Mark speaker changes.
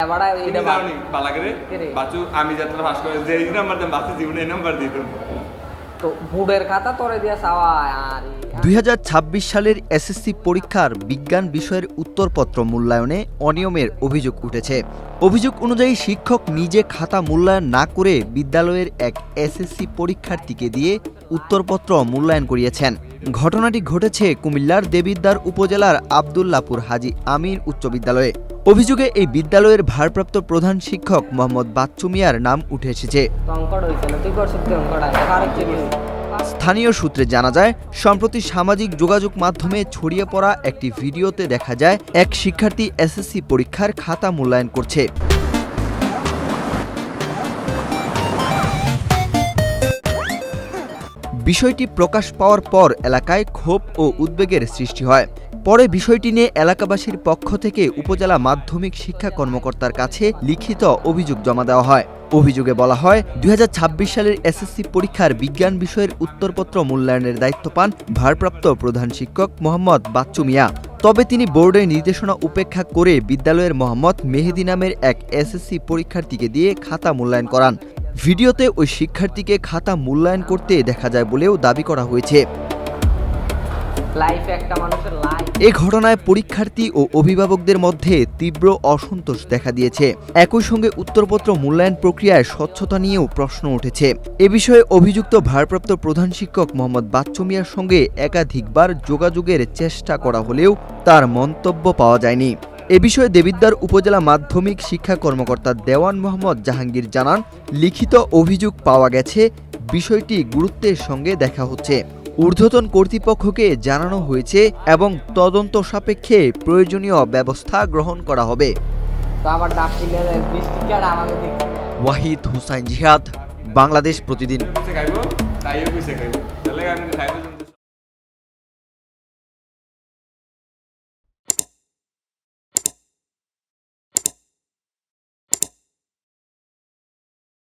Speaker 1: এবারে এটা
Speaker 2: বালাগরে বাচু আমি যাত্রা ফাঁস করে যে এই নাম্বার দেন বাসে জীবনে এই নাম্বার দিত
Speaker 1: তো বুডের খাতা তোরে দিয়া চাওয়া আর
Speaker 3: 2026 সালের এসএসসি পরীক্ষার বিজ্ঞান বিষয়ের উত্তরপত্র মূল্যায়নে অনিয়মের অভিযোগ উঠেছে। অভিযোগ অনুযায়ী শিক্ষক নিজে খাতা মূল্যায়ন না করে বিদ্যালয়ের এক এসএসসি পরীক্ষার্থীকে দিয়ে উত্তরপত্র মূল্যায়ন করিয়েছেন। ঘটনাটি ঘটেছে কুমিল্লার দেবিদ্বার উপজেলার আব্দুল্লাপুর হাজী আমির উচ্চ বিদ্যালয়ে। অভিযোগে এই বিদ্যালয়ের ভারপ্রাপ্ত প্রধান শিক্ষক মোহাম্মদ বাচ্চু মিয়ার নাম উঠে এসেছে। স্থানীয় সূত্রে জানা যায়, সম্প্রতি সামাজিক যোগাযোগ মাধ্যমে ছড়িয়ে পড়া একটি ভিডিওতে দেখা যায় এক শিক্ষার্থী এসএসসি পরীক্ষার খাতা মূল্যায়ন করছে। বিষয়টি প্রকাশ পাওয়ার পর এলাকায় ক্ষোভ ও উদ্বেগের সৃষ্টি হয়। পরে বিষয়টি নিয়ে এলাকাবাসীর পক্ষ থেকে উপজেলা মাধ্যমিক শিক্ষা কর্মকর্তার কাছে লিখিত অভিযোগ জমা দেওয়া হয়। অভিযোগে বলা হয়, 2026 সালের এসএসসি পরীক্ষার বিজ্ঞান বিষয়ের উত্তরপত্র মূল্যায়নের দায়িত্ব পান ভারপ্রাপ্ত প্রধান শিক্ষক মোহাম্মদ বাচ্চু মিয়া। তবে তিনি বোর্ডের নির্দেশনা উপেক্ষা করে বিদ্যালয়ের মোহাম্মদ মেহেদি নামের এক এসএসসি পরীক্ষার্থীকে দিয়ে খাতা মূল্যায়ন করান। ভিডিওতে ওই শিক্ষার্থীকে খাতা মূল্যায়ন করতে দেখা যায় বলেও দাবি করা হয়েছে। এ ঘটনায় পরীক্ষার্থী ও অভিভাবকদের মধ্যে তীব্র অসন্তোষ দেখা দিয়েছে। একই সঙ্গে উত্তরপত্র মূল্যায়ন প্রক্রিয়ায় স্বচ্ছতা নিয়েও প্রশ্ন উঠেছে। এ বিষয়ে অভিযুক্ত ভারপ্রাপ্ত প্রধান শিক্ষক মোহাম্মদ বাচ্চু মিয়ার সঙ্গে একাধিকবার যোগাযোগের চেষ্টা করা হলেও তার মন্তব্য পাওয়া যায়নি। এ বিষয়ে দেবিদ্বার উপজেলা মাধ্যমিক শিক্ষা কর্মকর্তা দেওয়ান মোহাম্মদ জাহাঙ্গীর জানান, লিখিত অভিযোগ পাওয়া গেছে, বিষয়টি গুরুত্বের সঙ্গে দেখা হচ্ছে। ঊর্ধ্বতন কর্তৃপক্ষকে জানানো হয়েছে এবং তদন্ত সাপেক্ষে প্রয়োজনীয় ব্যবস্থা গ্রহণ করা হবে।
Speaker 1: আমাদের
Speaker 3: ওয়াহিদ হুসাইন জিহাদ, বাংলাদেশ প্রতিদিন।